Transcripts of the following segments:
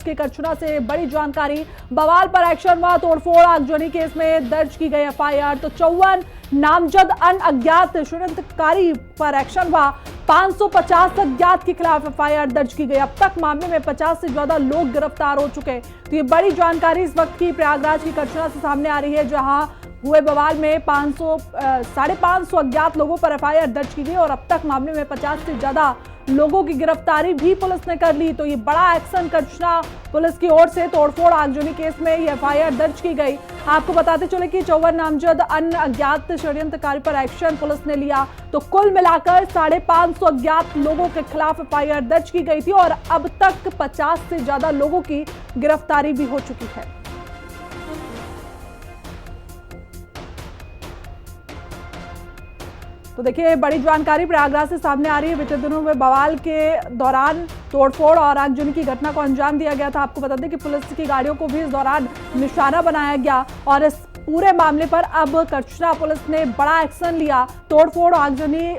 के करछुना से बड़ी जानकारी। बवाल पर एक्शन हुआ, तोड़फोड़ आगजनी केस में दर्ज की गई एफआईआर। तो 54 नामजद अज्ञात षड्यंत्रकारी पर एक्शन हुआ। 550 अज्ञात के खिलाफ एफआईआर दर्ज की गई। अब तक मामले में 50 से ज्यादा लोग गिरफ्तार हो चुके हैं। तो ये बड़ी जानकारी इस वक्त की प्रयागराज की करछुना से सामने आ रही है, जहां हुए बवाल में 550 अज्ञात लोगों पर एफआईआर दर्ज की गई और अब तक मामले में 50 से ज्यादा लोगों की गिरफ्तारी भी पुलिस ने कर ली। तो ये बड़ा एक्शन करछुना पुलिस की ओर से तोड़फोड़ आगजनी केस में ये एफआईआर दर्ज की गई। आपको बताते चले कि 54 नामजद अन्य अज्ञात षड्यंत्रकारी पर एक्शन पुलिस ने लिया। तो कुल मिलाकर 550 अज्ञात लोगों के खिलाफ एफआईआर दर्ज की गई थी और अब तक 50 से ज्यादा लोगों की गिरफ्तारी भी हो चुकी है। तो देखिए, बड़ी जानकारी प्रयागराज से सामने आ रही है। बीते दिनों में बवाल के दौरान तोड़फोड़ और आगजनी की घटना को अंजाम दिया गया था। आपको बता दें कि पुलिस की गाड़ियों को भी इस दौरान निशाना बनाया गया और इस पूरे मामले पर अब करछुना पुलिस ने बड़ा एक्शन लिया। तोड़फोड़ आगजनी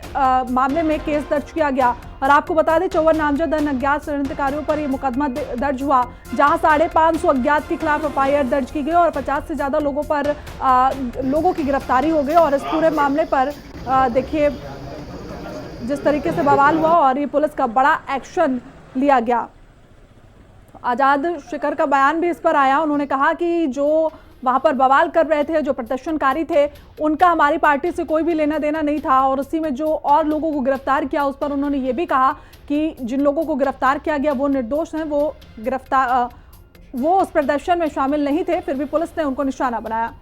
मामले में केस दर्ज किया गया और आपको बता दें 54 नामजद अज्ञात षड्यंत्रकारियों पर यह मुकदमा दर्ज हुआ, जहां 550 अज्ञात के खिलाफ एफआईआर दर्ज की गई और 50 से ज्यादा लोगों की गिरफ्तारी हो गई। और इस पूरे मामले पर देखिए जिस तरीके से बवाल हुआ और ये पुलिस का बड़ा एक्शन लिया गया। आजाद शिकर का बयान भी इस पर आया। उन्होंने कहा कि जो वहां पर बवाल कर रहे थे, जो प्रदर्शनकारी थे, उनका हमारी पार्टी से कोई भी लेना देना नहीं था और उसी में जो और लोगों को गिरफ्तार किया उस पर उन्होंने ये भी कहा कि जिन लोगों को गिरफ्तार किया गया वो निर्दोष हैं, वो उस प्रदर्शन में शामिल नहीं थे, फिर भी पुलिस ने उनको निशाना बनाया।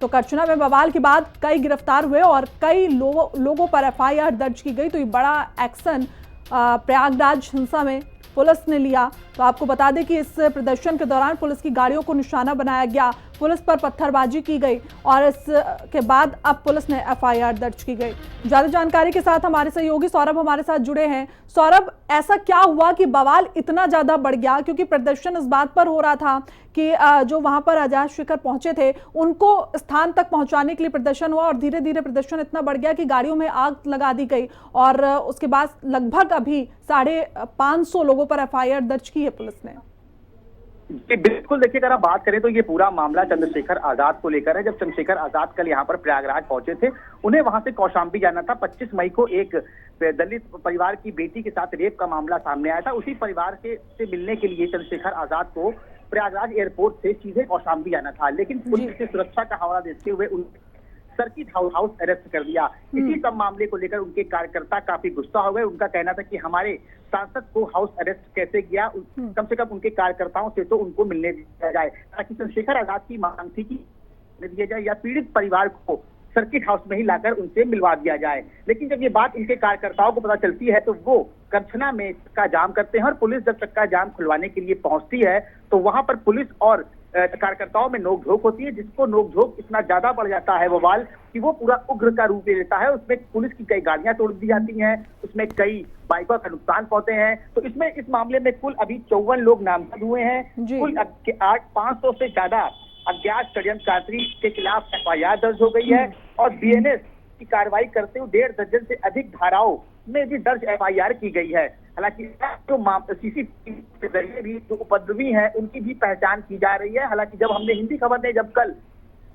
तो करछुना में बवाल के बाद कई गिरफ्तार हुए और कई लोगों पर एफआईआर दर्ज की गई। तो ये बड़ा एक्शन प्रयागराज हिंसा में पुलिस ने लिया। तो आपको बता दें कि इस प्रदर्शन के दौरान पुलिस की गाड़ियों को निशाना बनाया गया, पुलिस पर पत्थरबाजी की गई और इसके बाद अब पुलिस ने एफआईआर दर्ज की गई। ज्यादा जानकारी के साथ हमारे सहयोगी सौरभ हमारे साथ जुड़े हैं। सौरभ, ऐसा क्या हुआ कि बवाल इतना ज्यादा बढ़ गया? क्योंकि प्रदर्शन इस बात पर हो रहा था कि जो वहां पर आजाद शिकर पहुंचे थे उनको स्थान तक पहुंचाने के लिए प्रदर्शन हुआ और धीरे धीरे प्रदर्शन इतना बढ़ गया कि गाड़ियों में आग लगा दी गई और उसके बाद लगभग अभी 550 लोगों पर एफआईआर दर्ज की है पुलिस ने। जी बिल्कुल, देखिए अगर आप बात करें तो ये पूरा मामला चंद्रशेखर आजाद को लेकर है। जब चंद्रशेखर आजाद कल यहाँ पर प्रयागराज पहुंचे थे, उन्हें वहां से कौशाम्बी जाना था। 25 मई को एक दलित परिवार की बेटी के साथ रेप का मामला सामने आया था। उसी परिवार से मिलने के लिए चंद्रशेखर आजाद को प्रयागराज एयरपोर्ट से सीधे कौशाम्बी जाना था, लेकिन पुलिस से सुरक्षा का हवाला देते हुए सर्किट हाउस अरेस्ट कर दिया। इसी सब मामले को लेकर उनके कार्यकर्ता काफी गुस्सा हो गए। उनका कहना था कि हमारे सांसद को हाउस अरेस्ट कैसे किया, कम से कम उनके कार्यकर्ताओं से तो उनको मिलने दिया जाए, ताकि चंद्रशेखर आजाद की मांग थी कि दिया जाए या पीड़ित परिवार को सर्किट हाउस में ही लाकर उनसे मिलवा दिया जाए। लेकिन जब ये बात इनके कार्यकर्ताओं को पता चलती है तो वो करछना में चक्का जाम करते हैं और पुलिस जब चक्का जाम खुलवाने के लिए पहुंचती है तो वहां पर पुलिस और कार्यकर्ताओं में नोकझोंक होती है, जिसको नोकझोंक इतना ज्यादा बढ़ जाता है बवाल कि वो पूरा उग्र का रूप ले लेता है। उसमें पुलिस की कई गाड़ियां तोड़ दी जाती हैं, उसमें कई बाइकों का नुकसान पहुंचते हैं। तो इस मामले में कुल अभी 54 लोग नामजद हुए हैं। कुल 500 से ज्यादा अज्ञात षड्यंत्रकारी के खिलाफ एफआईआर दर्ज हो गई है और बीएनएस की कार्रवाई करते हुए 1.5 दर्जन से अधिक धाराओं में भी दर्ज एफआईआर की गई है। हालांकि जो सीसीटीवी के जरिए भी जो उपद्रवी हैं उनकी भी पहचान की जा रही है। हालांकि जब हमने हिंदी खबर ने जब कल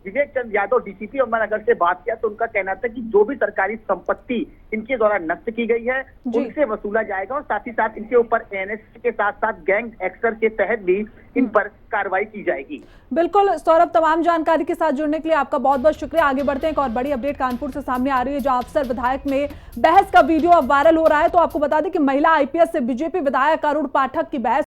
विवेक चंद यादव डीसीपी अम्बानगर से बात किया तो उनका कहना था कि जो भी सरकारी संपत्ति इनके द्वारा नष्ट की गई है उनसे वसूला जाएगा और साथ ही साथ इनके ऊपर एनएस के साथ साथ गैंग एक्ट के तहत भी इन पर कार्रवाई की जाएगी। बिल्कुल सौरभ, तमाम जानकारी के साथ जुड़ने के लिए आपका बहुत बहुत शुक्रिया। आगे बढ़ते हैं, एक और बड़ी अपडेट कानपुर से सामने आ रही है, जहां अफसर विधायक में बहस का वीडियो अब वायरल हो रहा है। तो आपको बता दें कि महिला आईपीएस से बीजेपी विधायक अरुण पाठक की बहस